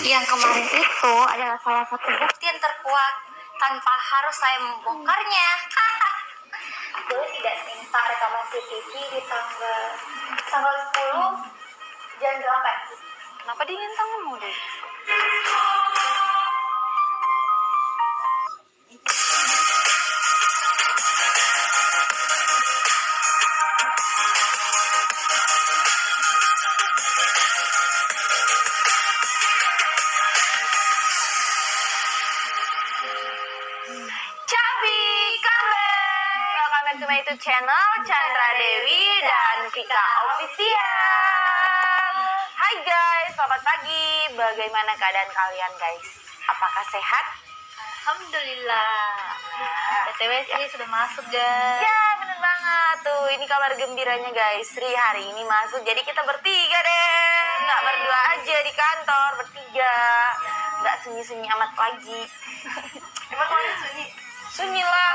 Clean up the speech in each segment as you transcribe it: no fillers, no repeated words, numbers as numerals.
Yang kemarin itu adalah salah satu bukti yang terkuat tanpa harus saya membongkarnya. Boleh tidak minta rekaman CCTV di tanggal 10 jam 8? Kenapa dingin tanganmu deh? Cabi, come back! Welcome back to my YouTube channel, Chandra Dewi dan Vika Official. Hai guys, selamat pagi. Bagaimana keadaan kalian guys? Apakah sehat? Alhamdulillah. BTW Sri sudah masuk guys. Ya, bener banget tuh. Ini kabar gembiranya guys. Sri hari ini masuk, jadi kita bertiga deh. Nggak berdua aja di kantor, bertiga. Nggak sunyi-sunyi amat lagi. Emang kalian sunyi? Sunyi lah.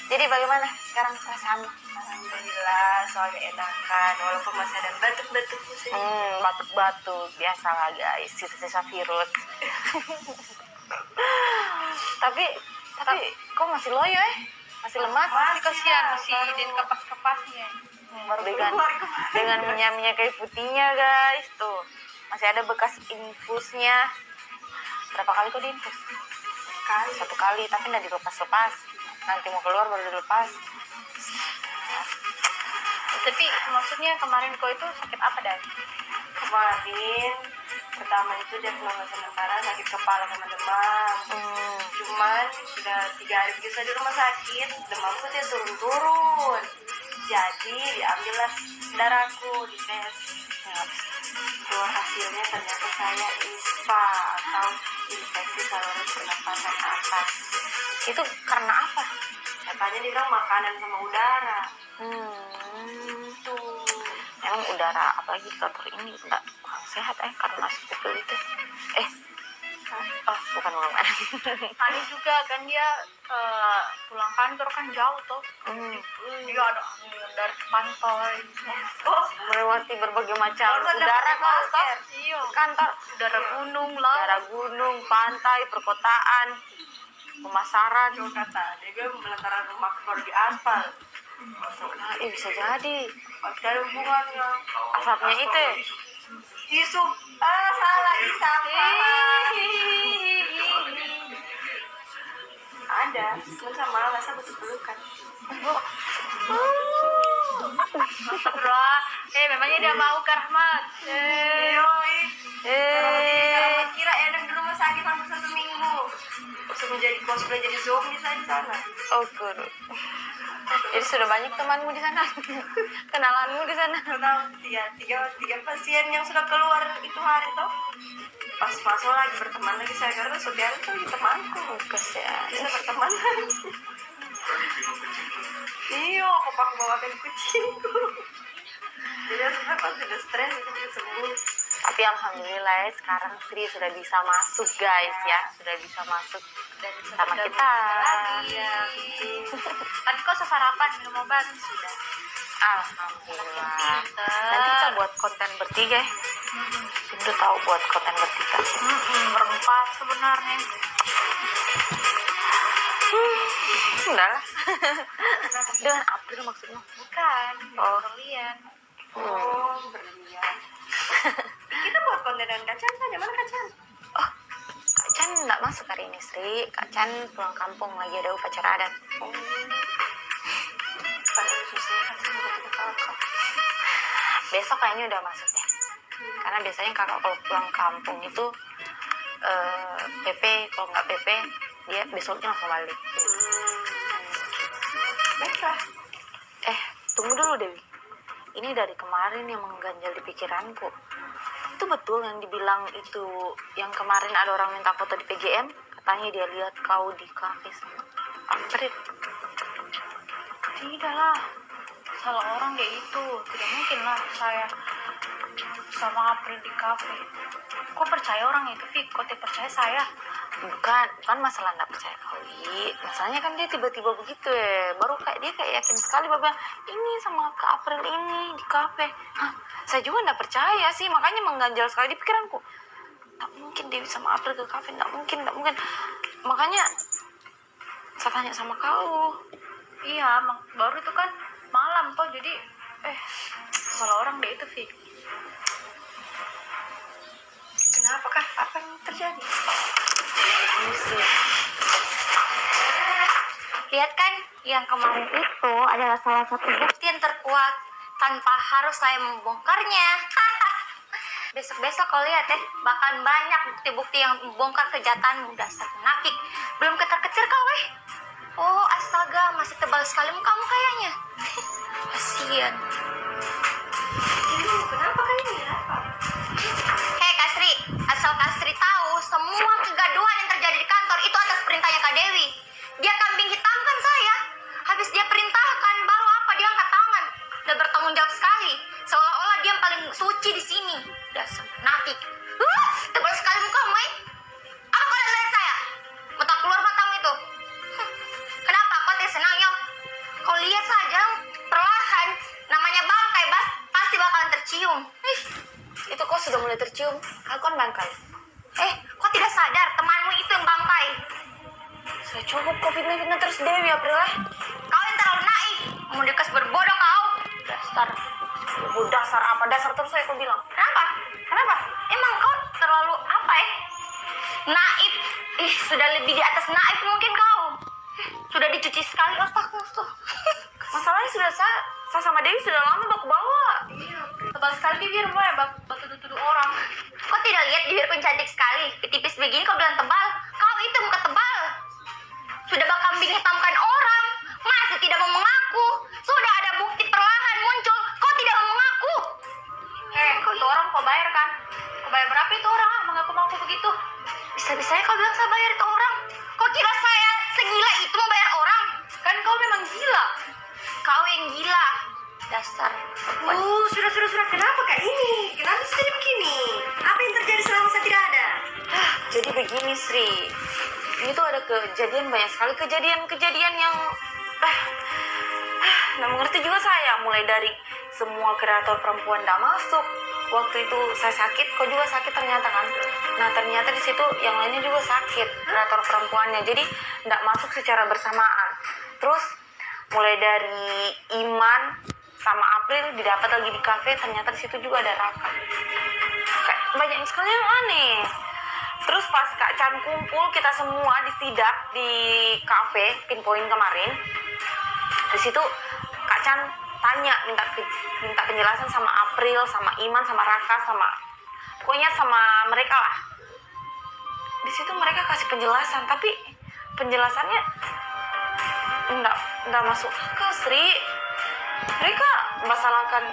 Jadi bagaimana sekarang perasaanmu? Alhamdulillah, soalnya enakan walaupun masih ada batuk-batuk sih. Batuk-batuk biasa lah guys, sisa-sisa virus. tapi kok masih loyo masih lemas? Masih kasihan masih di kepas-kepasnya. Baru dengan minyak kayu putihnya guys tuh, masih ada bekas infusnya. Berapa kali kok diinfus? Satu kali, tapi nggak dilepas-lepas. Nanti mau keluar baru dilepas. Tapi maksudnya kemarin kau itu sakit apa Dan? Kemarin pertama itu dia pulang sementara sakit kepala sama demam. Cuman sudah 3 hari bisa di rumah sakit, demamku dia turun-turun. Jadi diambillah darahku di tes. Keluar hasilnya ternyata saya ISPA atau infeksi saluran pernapasan atas. Itu karena apa? Katanya dia bilang makanan sama udara. Tuh. Emang udara apalagi di kantor ini enggak kurang sehat karena seperti itu. Bukan ngomong. Ani juga kan dia pulang kantor kan jauh tuh. Dia ada dari pantai. Melewati berbagai macam udara kantor. Iya. Kantor, Udara gunung lah. udara gunung, pantai, perkotaan, pemasaran. Cuma kata dia bilang melantaran rumah baru di aspal. Bisa jadi Pasti ada hubungannya. asapnya itu. Isuk. Salah isap. Ada. Cuma sama rasa betul-betul kan. Astagfirullah. Memangnya dia mau ke Rahmat. Kalau kira enak di rumah sakit hampir 1 minggu. Suruh jadi cosplay jadi zombie saya di sana. Oh, guru. Jadi sudah banyak temanmu di sana, kenalanmu di sana. Tahu tiga pasien yang sudah keluar itu hari tuh. Pas masuk lagi berteman lagi saya karena saudara itu temanku. Kasihan. Bisa berteman. Iya, papaku bawakan kucingku. Jadi pas sudah stres itu bisa sembuh. Tapi alhamdulillah sekarang Sri sudah bisa masuk guys ya, sudah bisa masuk Dan sama kita. lagi. Tadi kau sarapan minum obat sudah. Alhamdulillah. Nanti kita buat konten bertiga. Udah tahu buat konten bertiga. Berempat sebenarnya. Udah lah. Dengan April maksudnya. Bukan. Oh. Kalian. Berlian. Kita buat konten dengan Kacan saja. Mana Kacan? Kak Chan nggak masuk hari ini Sri. Kak Chan pulang kampung lagi ada upacara adat. Padahal susah sudah kita tahu kok. Besok kayaknya udah masuk deh. Karena biasanya kakak kalau pulang kampung itu PP, kalau nggak PP dia besoknya langsung balik. Baiklah. Tunggu dulu Dewi. Ini dari kemarin yang mengganjal di pikiranku. Itu betul yang dibilang itu, yang kemarin ada orang minta foto di PGM, katanya dia lihat kau di kafe sama April. Tidak lah. Salah orang kayak itu. Tidak mungkin lah saya sama April di kafe. Kok percaya orang itu, Vi? Kok tidak percaya saya? bukan masalah nggak percaya kali. Masalahnya kan dia tiba-tiba begitu ya. Baru kayak dia kayak yakin sekali bahwa ini sama Kak April ini di kafe. Hah, saya juga nggak percaya sih, makanya mengganjal sekali di pikiranku. Tak mungkin Dewi sama April ke kafe, nggak mungkin. Makanya saya tanya sama kau. Iya, baru itu kan malam toh, jadi salah orang deh itu, Vi. Kenapa kah? Apa yang terjadi? Ini sih. Lihat kan, yang kemarin itu adalah salah satu bukti yang terkuat tanpa harus saya membongkarnya. Besok-besok kau lihat bahkan banyak bukti-bukti yang membongkar kejahatanmu, dasar munafik. Belum ketar-ketir kau Oh astaga, masih tebal sekali mukamu kayaknya. Kasian. Kenapa kayaknya? Hei Kasri, asal Kasri tahu semua kegaduhan yang terjadi di kantor itu atas perintahnya Kak Dewi. Dia kambing hitamkan saya. Habis dia perintahkan, baru apa dia angkat tangan dan bertanggung jawab sekali. Seolah-olah dia yang paling suci di sini. Dasar munafik. Tebal sekali mukamu, Apa kau lihat saya? Mata keluar matamu itu. Kenapa kau tidak senang, Yo? Kau lihat saja, perlahan namanya bangkai pasti bakalan tercium. Itu kok sudah mulai tercium. Aku kan bangkai. Kau tidak sadar temanmu itu yang bangkai. Saya cukup kok fitnah terus Dewi April. Kau yang terlalu naif, mau dikas berbodoh kau. Dasar apa? Dasar terus saya bilang. Kenapa? Emang kau terlalu apa Naif. Sudah lebih di atas naif mungkin kau. Sudah dicuci sekali otakmu tuh. Masalahnya sudah saya sama Dewi sudah lama baku bawa. Iya, tebal sekali bibirmu bak tuduh orang. Kau tidak lihat bibirku yang cantik sekali? Tipis begini kau bilang tebal. Kau itu muka tebal. Sudah bak kambing hitamkan orang. Masih tidak mau mengaku. Sudah ada bukti perlahan muncul. Kau tidak mau mengaku. Itu orang kau bayar kan? Kau bayar berapa itu orang mengaku-ngaku begitu? Bisa-bisanya kau bilang saya bayar itu orang. Kau kira saya segila itu mau bayar orang? Kan kau memang gila. Kau yang gila. Dasar. Sudah. Kenapa kayak ini? Kenapa jadi begini? Apa yang terjadi selama saya tidak ada? Jadi begini Sri. Ini tuh ada banyak sekali kejadian yang nggak mengerti juga saya. Mulai dari semua kreator perempuan nggak masuk. Waktu itu saya sakit, kau juga sakit ternyata kan. Nah ternyata di situ yang lainnya juga sakit, kreator perempuannya. Jadi nggak masuk secara bersamaan. Terus mulai dari Iman sama April didapat lagi di kafe, ternyata di situ juga ada Raka. Kayak banyak sekali yang aneh. Terus pas Kak Chan kumpul kita semua di sidak di kafe Pinpoint kemarin, di situ Kak Chan tanya minta penjelasan sama April, sama Iman, sama Raka, pokoknya sama mereka lah. Di situ mereka kasih penjelasan, tapi penjelasannya enggak masuk ke Sri. Mereka masalahkan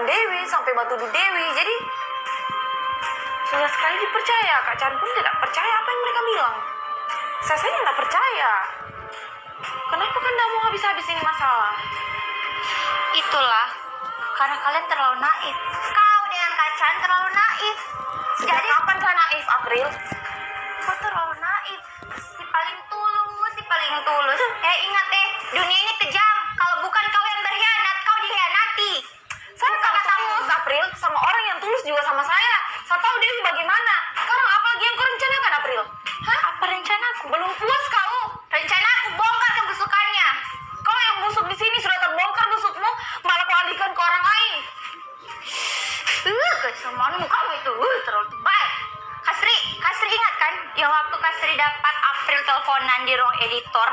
Dewi sampai batudu Dewi. Jadi sudah sekali dipercaya, Kak Chan pun tidak percaya apa yang mereka bilang. Saya nggak percaya. Kenapa kan nggak mau habis-habis ini masalah? Itulah karena kalian terlalu naif. Kau dengan Kak Chan terlalu naif. Jadi kapan saya naif, April? Kau terlalu naif. Si paling tulus. Ingat dunia ini kejam. Kalau bukan kau yang berkhianat, kau dikhianati. Saya sama tulus, April, sama orang yang tulus juga sama saya. Saya tahu Dewi bagaimana. Sekarang apa lagi yang kau rencanakan, April? Apa rencanaku? Belum puas kau? Rencanaku bongkar kebusukannya. Kau yang busuk di sini sudah terbongkar busukmu, malah kau alihkan ke orang lain. Kesamaan mukamu itu terlalu tebal. Kasri ingat kan yang waktu Kasri dapat April teleponan di ruang editor,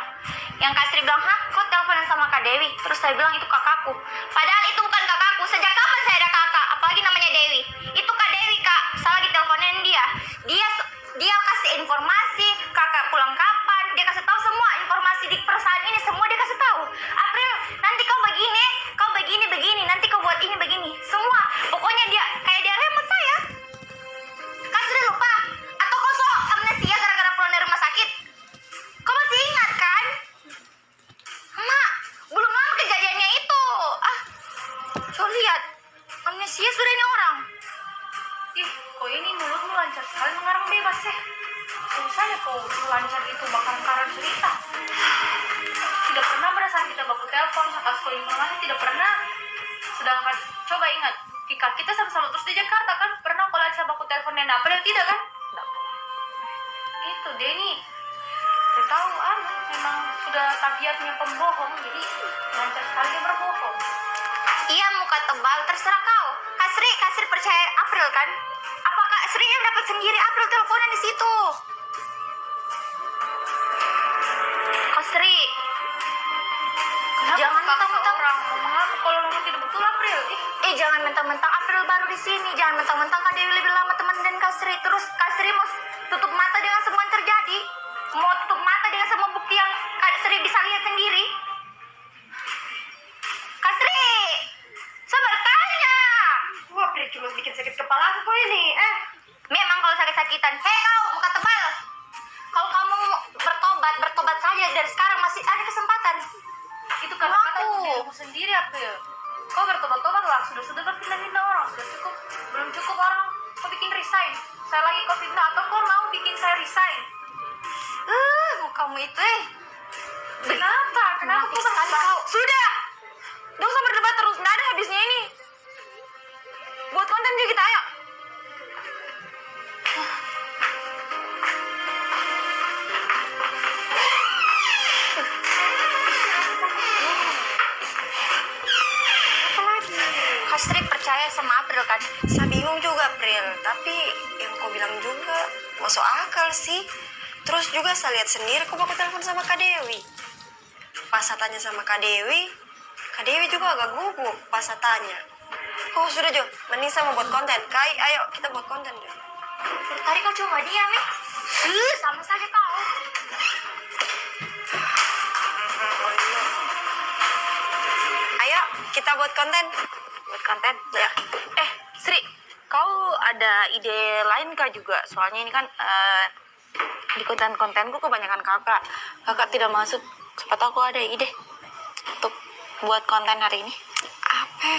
yang Kasri bilang, kau teleponan sama Kak Dewi? Terus saya bilang itu kakakku. Padahal itu bukan kakakku. Sejak kapan saya ada kakak? Apalagi namanya Dewi. Itu Kak Dewi, Kak. Saya lagi teleponan dia. Dia kasih informasi kakak pulang kapan. Dia kasih tahu semua informasi di perusahaan ini. Semua dia kasih tahu. April, nanti kau begini. Nanti kau buat ini begini. Semua. Pokoknya dia kayak dia remote saya. Kasri lupa? Atau kau sok amnesia gara-gara pulang dari rumah sakit? Kau masih ingat kan? Mak, belum lama kejadiannya itu. Coba lihat. Amnesia sudah ini orang. Kok ini mulutmu lancar sekali mengarang bebas Misalnya kau lancar itu bakal karan cerita. Tidak pernah pada saat kita baku telepon, saat kau informasi tidak pernah. Sedangkan coba ingat, Kika, kita sama-sama terus di Jakarta kan? Pernah kau lancar baku telepon dan apa tidak kan? Nggak pernah. Itu Denny. Saya tahu memang sudah tabiatnya pembohong, jadi lancar sekali dia berbohong. Iya, muka tebal, terserah kau. Kak Sri percaya April kan? Apa Kak Sri yang dapat sendiri April teleponan di situ? Kak Sri, jangan mentang-mentang orang ngomong aku kalau ngomong tidak betul April. Jangan mentang-mentang April baru di sini, jangan mentang-mentang Kak Dewi lebih lama teman dan Kak Sri. Terus Kak Sri mau tutup mata dengan semua yang terjadi, mau tutup mata dengan semua bukti yang Kak Sri bisa lihat sendiri. Kak Sri, sabar tanya. Wah, April cuma bikin sakit kepala aku ini. Memang kalau sakit-sakitan, hei kau muka tebal. Kalau kamu bertobat saja dari sekarang masih ada kesempatan. Itu kata-kata dirimu sendiri April. Kau bertobat-tobat lah, sudah berpindah-pindah orang, sudah cukup, belum cukup orang. Kau bikin resign, saya lagi kau fitnah atau kau mau bikin saya resign? Mukamu itu Kenapa kau sekali kau? Sudah! Gak usah berdebat terus, nggak ada habisnya ini. Buat konten juga kita, ayo. Kak Sri percaya sama April kan? Saya bingung juga, April. Tapi yang kau bilang juga masuk akal sih. Terus juga saya lihat sendiri kau bakal telepon sama Kak Dewi. Pas saya tanya sama Kak Dewi juga agak gugup pas saya tanya. Oh sudah Jo, mending saya mau buat konten. Kai, ayo kita buat konten Jo. Tadi kau cuma diam sama saja kau. Ayo kita buat konten. Buat konten? Ya. Sri, kau ada ide lain kah juga? Soalnya ini kan di konten-kontenku kebanyakan kakak. Kakak tidak masuk. Siapa tahu aku ada ide untuk buat konten hari ini. Apa?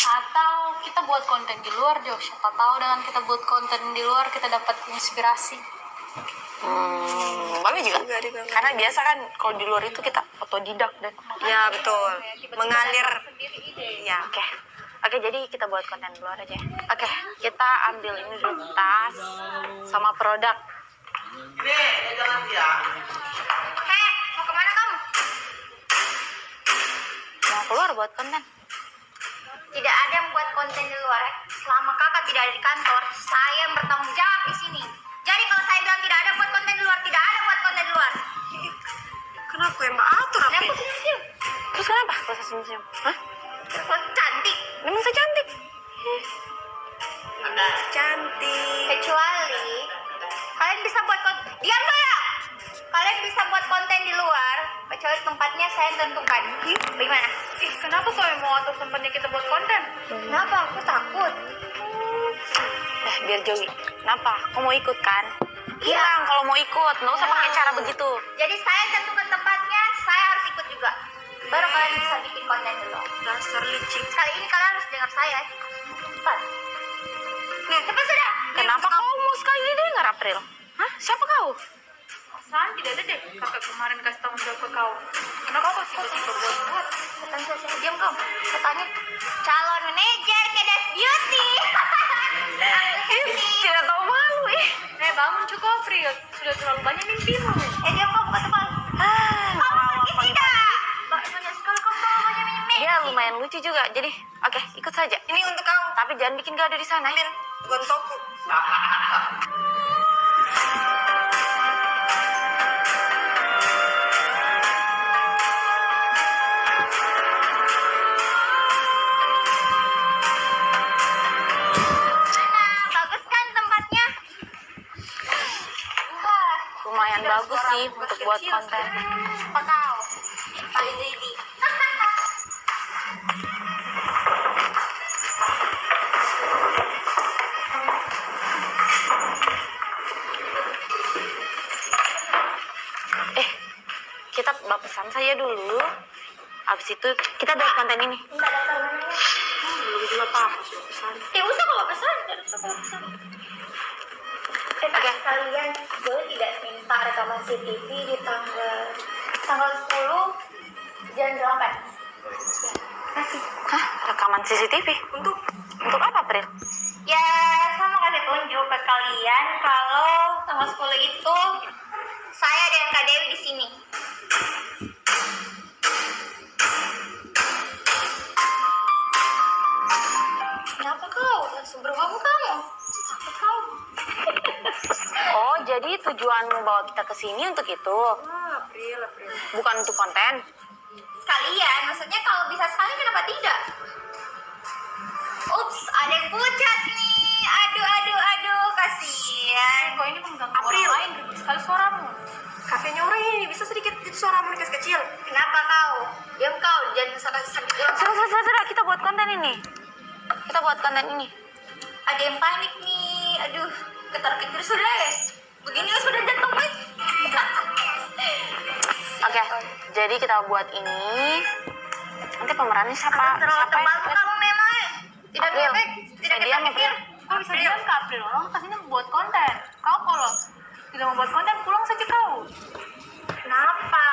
Atau kita buat konten di luar, Jo. Siapa tahu dengan kita buat konten di luar kita dapat inspirasi. Boleh juga. Karena biasa kan kalau di luar itu kita otodidak dan Ya betul. Mengalir. ya. Oke, jadi kita buat konten di luar aja. Oke, kita ambil ini dulu tas sama produk. Hei, mau kemana kamu? Mau keluar buat konten. Tidak ada yang buat konten di luar. Selama kakak tidak ada di kantor, saya yang bertanggung jawab di sini. Jadi kalau saya bilang tidak ada buat konten di luar, tidak ada buat konten di luar. Kenapa yang atur Kenapa April? senyum? Terus kenapa? Terus senyum-senyum. Hah? Kau cantik. Memang saya cantik. Cantik. Kecuali kalian bisa buat konten. Diam ya. Kalian bisa buat konten di luar, kecuali tempatnya saya yang tentukan. Bagaimana? Kenapa kau mau atur tempatnya kita buat konten? Kenapa? Aku takut. Biar Joey. Kenapa? Kau mau ikut kan? Bilang kalau mau ikut, nggak usah pakai cara begitu. Jadi saya tentukan tempatnya, saya harus ikut juga. Baru kalian bisa bikin konten dulu. Dasar licik. Kali ini kalian harus dengar saya. Cepat. Cepat sudah. Kenapa kau mau sekali dengar April? Hah? Siapa kau? Perasaan tidak ada deh. Kakak kemarin kasih tahu jawab ke kau. Kenapa kau tiba-tiba buat? Saya diam kau. Katanya calon manajer Kedas Beauty. Tidak tahu malu Bangun cukup April. Sudah terlalu banyak mimpimu. Diam kau buka tebal. Kamu sakit tidak? Banyak sekali kau bawa banyak mimpi. Dia lumayan lucu juga. Jadi, oke, ikut saja. Ini untuk kamu. Tapi jangan bikin gaduh di sana. Gontoku. Bagus kan tempatnya? Lumayan bagus sih untuk buat konten. Apa kau? Paling ready. Kita pesan saya dulu. Habis itu kita buat konten ini. Minta daftar namanya. Belum juga apa-apa pesan. Usah kalau pesan. Tidak usah kalau pesan. Oke, kalian boleh tidak minta rekaman CCTV di tanggal 10 jam 8? Kasih. Hah? Rekaman CCTV? Untuk apa, April? Ya, sama kasih tunjuk ke kalian kalau tanggal 10 itu saya dan Kak Dewi di sini. Kenapa kau? Langsung bergabung kamu? Takut kau? Oh, jadi tujuanmu bawa kita ke sini untuk itu? April. Bukan untuk konten? Sekalian, maksudnya kalau bisa sekali kenapa tidak? Ups, ada yang pucat nih. Aduh, kasihan. Kok ini mengganggu April. orang lain, ribut sekali suaramu. Kafenya orang ini bisa sedikit suara mereka kecil. Kenapa kau? Diam kau, jangan sakit Sudah, kita buat konten ini. Ada yang panik nih. Aduh, ketar-ketir sudah ya. Begini sudah jatuh nih. Oke, jadi kita buat ini. Nanti pemerannya siapa? Terlalu Siapa? tebal kamu memang. Tidak April. bebek, tidak Diam, ketar-ketir. Kau bisa diam ke April, orang kasihnya membuat konten. Kau kalau tidak membuat konten, pulang saja kau. Kenapa?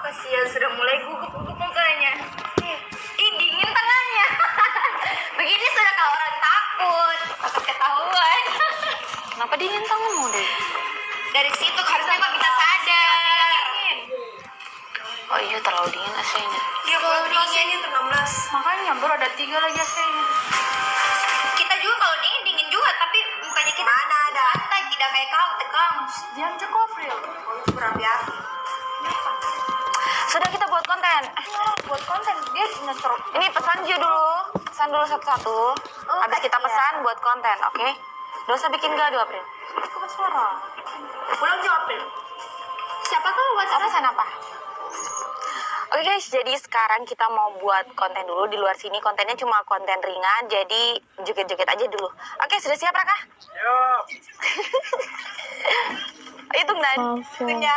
Kasihan sudah mulai gugup-gugup mukanya. Ih, dingin tangannya. Begini sudah kalau orang takut ketahuan. Kenapa dingin tanganmu deh? Dari situ harusnya kau bisa sadar. Oh iya, terlalu dingin AC-nya. Iya, kalau dingin itu 16. Makanya baru ada 3 lagi AC-nya. Kita juga kalau dingin juga, tapi mukanya kita mana ada santai, tidak kayak kau tegang. Diam aja kau, April. Kau berapi-api. Sudah, kita buat konten. Buat konten, dia nyetor. Ini pesan dulu satu-satu. Habis kita pesan buat konten, oke? Gak usah bikin gaduh, April. Kau suara. Pulang jawab, April. Siapa kau buat Mau pesan apa? Oke guys, jadi sekarang kita mau buat konten dulu di luar sini. Kontennya cuma konten ringan, jadi joget-joget aja dulu. Oke, sudah siap, Raka? Siap. Hitung dan hitungnya.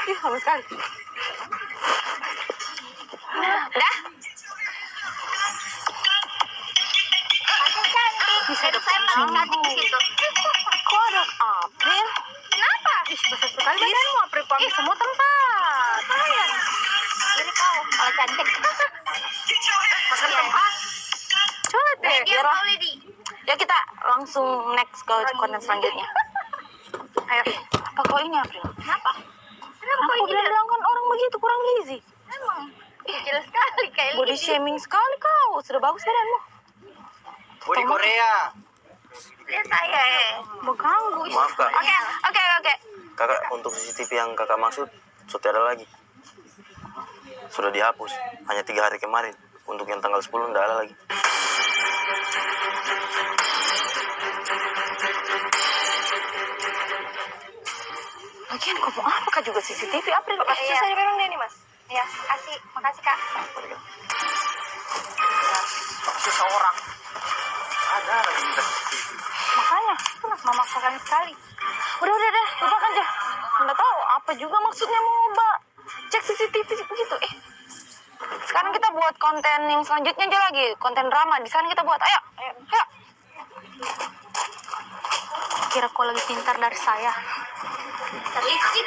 Ih, lama sekali. Udah? Bisa saya melihat di situ. Kok ada April? Kenapa? Besar sekali badanmu, April. Semua tempat. Jadi kau kalau cantik. Makan tempat. Coba deh, Dia biar kau lady. ya kita langsung next ke konten selanjutnya. Ayo, apa kau ini, April? Kenapa? Kenapa Aku kau ini? bilang kan orang begitu kurang gizi. Emang kecil sekali kayak Body lady. shaming sekali kau. Sudah bagus badanmu. Budi Korea. Lihat saya. Mengganggu. Maaf, Kak. Oke. Kakak, untuk CCTV yang kakak maksud sudah ada lagi. Sudah dihapus. Hanya 3 hari kemarin. Untuk yang tanggal 10 tidak ada lagi. Lagian kau mau apa kak juga CCTV, April? Iya. Saya memang dia nih, Mas. Ya, makasih Kak. Susah orang. Ada lagi kita CCTV. Makanya, itu memaksakan sekali. Udah, lupakan aja. Nggak tahu apa juga maksudnya mau cek CCTV begitu. Sekarang kita buat konten yang selanjutnya aja lagi, konten drama. Di sana kita buat. Ayo. Kira kau lebih pintar dari saya. Terlicik.